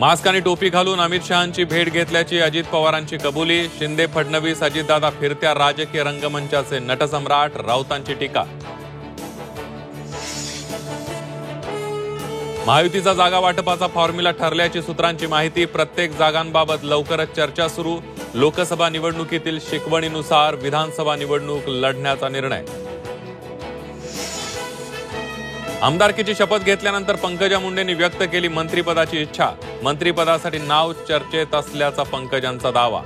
Mask आणि टोपी घालून अमित शहांची भेट घेतल्याची अजित पवारांची कबुली. शिंदे फडणवीस अजितदादा फिरत्या राजकीय रंगमंचाचे नटसम्राट, राऊतांची टीका. महायुतीचा जागा वाटपाचा फॉर्म्युला ठरल्याची सूत्रांची माहिती. प्रत्येक जागांबाबत लवकरच चर्चा सुरू. लोकसभा निवडणुकीतील शिकवणीनुसार विधानसभा निवडणूक लढण्याचा निर्णय. आमदारकीची शपथ घेतल्यानंतर पंकजा मुंडेंनी व्यक्त केली मंत्रिपदाची इच्छा. मंत्रिपदासाठी नाव चर्चेत असल्याचा पंकजांचा दावा.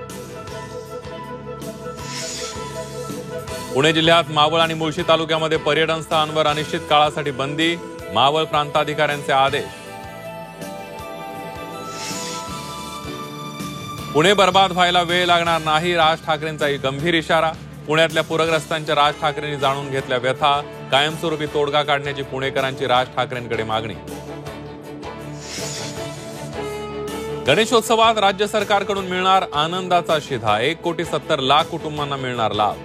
पुणे जिल्ह्यात मावळ आणि मुळशी तालुक्यामध्ये पर्यटन स्थळांवर अनिश्चित काळासाठी बंदी. मावळ प्रांताधिकाऱ्यांचे आदेश. पुणे बर्बाद व्हायला वेळ लागणार नाही, राज ठाकरेंचा गंभीर इशारा. पुण्यातल्या पूरग्रस्तांच्या राज ठाकरेंनी जाणून घेतल्या व्यथा. कायमस्वरूपी तोडगा काढण्याची पुणेकरांची राज ठाकरेंकडे मागणी. गणेशोत्सवात राज्य सरकारकडून मिळणार आनंदाचा शिधा. 1,70,00,000 कुटुंबांना मिळणार लाभ.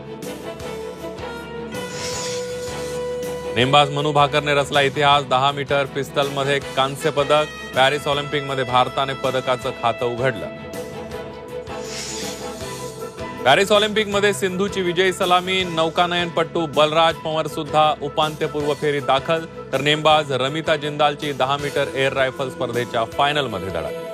नेमबाज मनू भाकरने रचला इतिहास. 10 मीटर पिस्तलमध्ये कांस्य पदक. पॅरिस ऑलिम्पिकमध्ये भारताने पदकाचं खातं उघडलं. पॅरिस ऑलिम्पिकमध्ये सिंधूची विजयी सलामी. नौकानयनपटू बलराज पवार सुद्धा उपांत्यपूर्व फेरीत दाखल. तर नेमबाज रमिता जिंदालची 10 मीटर एअर रायफल स्पर्धेच्या फायनलमध्ये धडक.